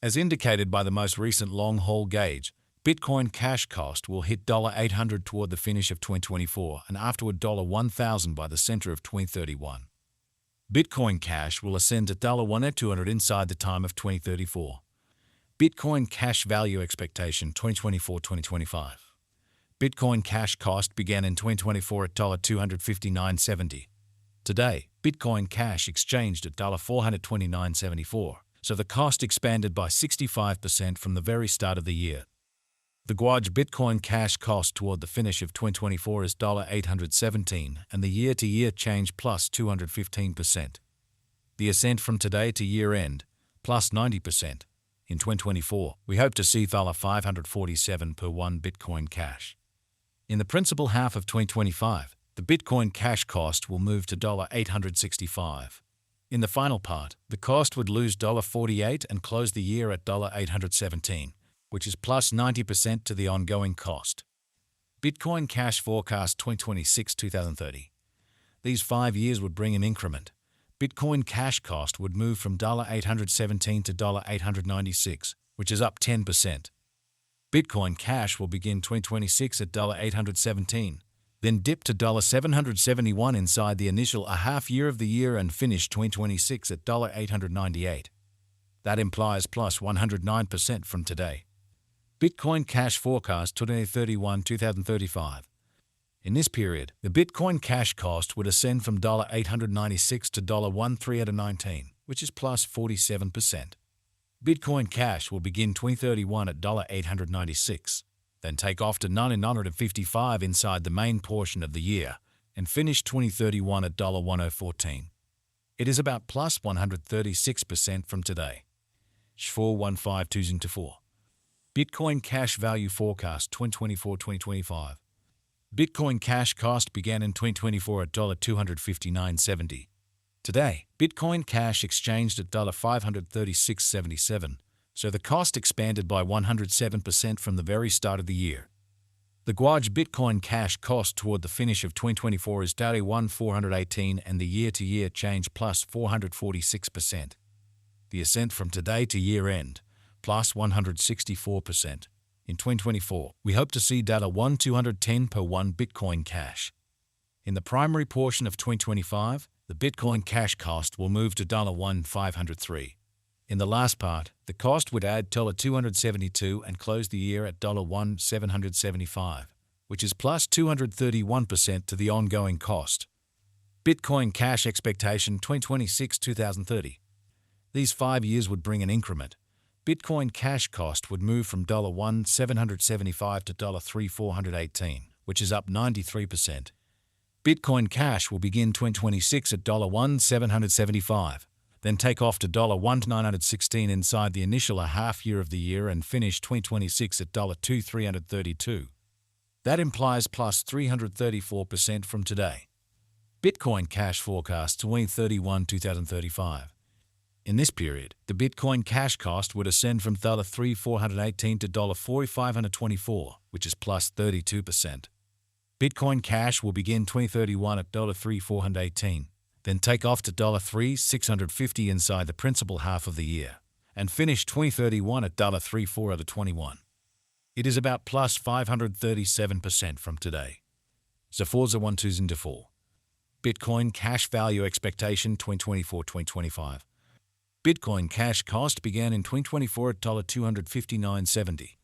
As indicated by the most recent long-haul gauge, Bitcoin cash cost will hit $800 toward the finish of 2024 and afterward $1,000 by the center of 2031. Bitcoin Cash will ascend to $1,200 inside the time of 2034. Bitcoin Cash Value Expectation 2024-2025. Bitcoin Cash Cost began in 2024 at $259.70. Today, Bitcoin Cash exchanged at $429.74, so the cost expanded by 65% from the very start of the year. The gauge Bitcoin Cash cost toward the finish of 2024 is $817, and the year-to-year change plus 215%. The ascent from today to year-end, plus 90%. In 2024, we hope to see $547 per 1 Bitcoin Cash. In the principal half of 2025, the Bitcoin Cash cost will move to $865. In the final part, the cost would lose $48 and close the year at $817. Which is plus 90% to the ongoing cost. Bitcoin Cash Forecast 2026-2030. These 5 years would bring an increment. Bitcoin Cash cost would move from $817 to $896, which is up 10%. Bitcoin Cash will begin 2026 at $817, then dip to $771 inside the initial half year of the year and finish 2026 at $898. That implies plus 109% from today. Bitcoin Cash Forecast 2031-2035. In this period, the Bitcoin Cash cost would ascend from $896 to $1,319, which is plus 47%. Bitcoin Cash will begin 2031 at $896, then take off to $955 inside the main portion of the year, and finish 2031 at $1014. It is about plus 136% from today. 415204. Bitcoin Cash Value Forecast 2024-2025. Bitcoin Cash cost began in 2024 at $259.70. Today, Bitcoin Cash exchanged at $536.77, so the cost expanded by 107% from the very start of the year. The gauge Bitcoin Cash cost toward the finish of 2024 is $1,418 and the year-to-year change plus 446%. The ascent from today to year-end, plus 164%. In 2024, we hope to see $1,210 per 1 Bitcoin Cash. In the primary portion of 2025, the Bitcoin Cash cost will move to $1,503. In the last part, the cost would add $272 and close the year at $1,775, which is plus 231% to the ongoing cost. Bitcoin Cash Expectation 2026-2030. These 5 years would bring an increment. Bitcoin Cash cost would move from $1,775 to $3,418, which is up 93%. Bitcoin Cash will begin 2026 at $1,775, then take off to $1,916 inside the initial half year of the year and finish 2026 at $2,332. That implies plus 334% from today. Bitcoin Cash Forecast 2031-2035. In this period, the Bitcoin Cash cost would ascend from $3,418 to $4,524, which is plus 32%. Bitcoin Cash will begin 2031 at $3,418, then take off to $3,650 inside the principal half of the year, and finish 2031 at $3,421. It is about plus 537% from today. Zaforza 1204. Bitcoin Cash Value Expectation 2024-2025. Bitcoin Cash cost began in 2024 at $259.70.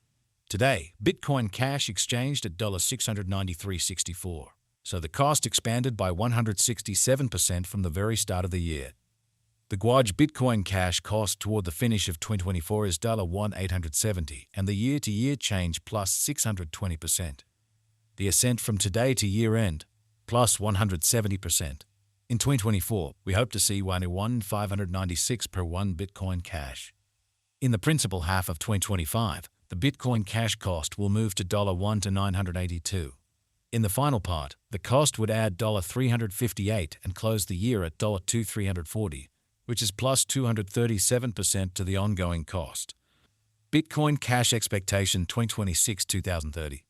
Today, Bitcoin Cash exchanged at $693.64, so the cost expanded by 167% from the very start of the year. The gauge Bitcoin Cash cost toward the finish of 2024 is $1,870, and the year-to-year change plus 620%. The ascent from today to year-end, plus 170%. In 2024, we hope to see $1,596 per 1 Bitcoin Cash. In the principal half of 2025, the Bitcoin Cash cost will move to $1 to $982. In the final part, the cost would add $358 and close the year at $2,340, which is plus 237% to the ongoing cost. Bitcoin Cash Expectation 2026-2030.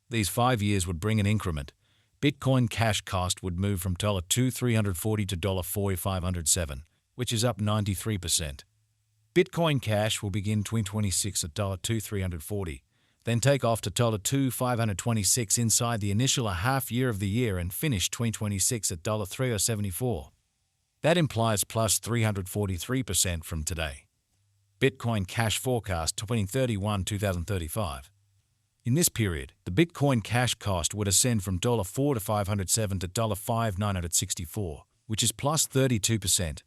These 5 years would bring an increment. Bitcoin Cash cost would move from $2,340 to $4,507, which is up 93%. Bitcoin Cash will begin 2026 at $2,340, then take off to $2,526 inside the initial half year of the year and finish 2026 at $3,074. That implies plus 343% from today. Bitcoin Cash forecast 2031-2035. In this period, the Bitcoin Cash cost would ascend from $4,507 to $5,964, which is plus 32%.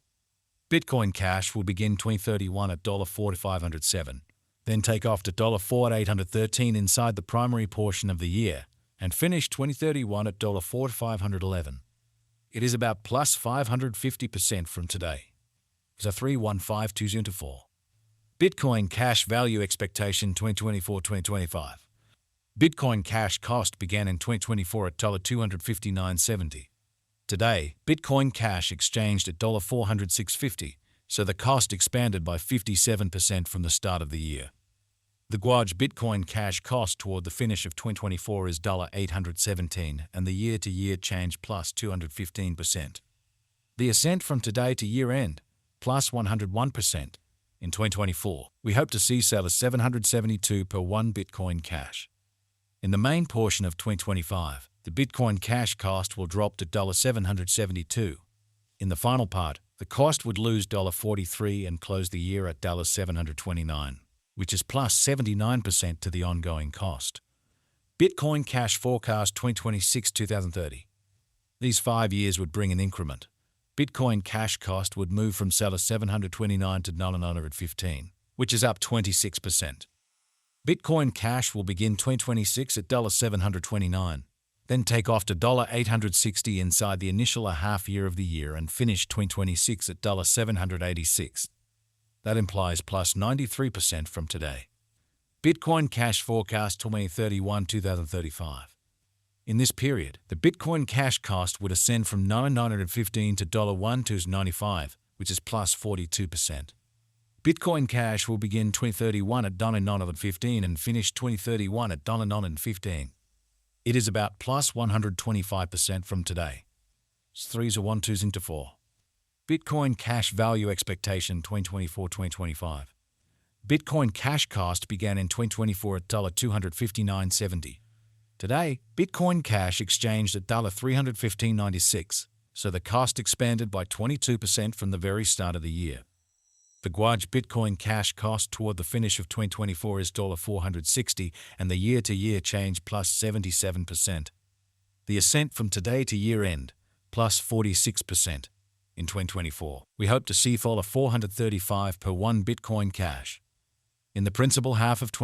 Bitcoin Cash will begin 2031 at $4,507, then take off to $4,813 inside the primary portion of the year, and finish 2031 at $4,511. It is about plus 550% from today. It's a 3152024. Bitcoin Cash value expectation 2024-2025. Bitcoin Cash cost began in 2024 at $259.70. Today, Bitcoin Cash exchanged at $406.50, so the cost expanded by 57% from the start of the year. The Guaj Bitcoin Cash cost toward the finish of 2024 is $817, and the year-to-year change plus 215%. The ascent from today to year-end, plus 101%. In 2024, we hope to see sell at $772 per 1 Bitcoin Cash. In the main portion of 2025, the Bitcoin Cash cost will drop to $772. In the final part, the cost would lose $43 and close the year at $729, which is plus 79% to the ongoing cost. Bitcoin Cash forecast 2026-2030. These 5 years would bring an increment. Bitcoin Cash cost would move from $729 to $915, which is up 26%. Bitcoin Cash will begin 2026 at $729, then take off to $860 inside the initial half year of the year and finish 2026 at $786. That implies plus 93% from today. Bitcoin Cash forecast 2031-2035. In this period, the Bitcoin Cash cost would ascend from $915 to $1,295, which is plus 42%. Bitcoin Cash will begin 2031 at $915 and finish 2031 at $915. It is about plus 125% from today. It's 3s or 1 2s into 4. Bitcoin Cash value expectation 2024-2025. Bitcoin Cash cost began in 2024 at $259.70. Today, Bitcoin Cash exchanged at $315.96, so the cost expanded by 22% from the very start of the year. The Guaj Bitcoin Cash cost toward the finish of 2024 is $460, and the year-to-year change plus 77%. The ascent from today to year-end, plus 46%. In 2024, we hope to see fall of $435 per 1 Bitcoin Cash. In the principal half of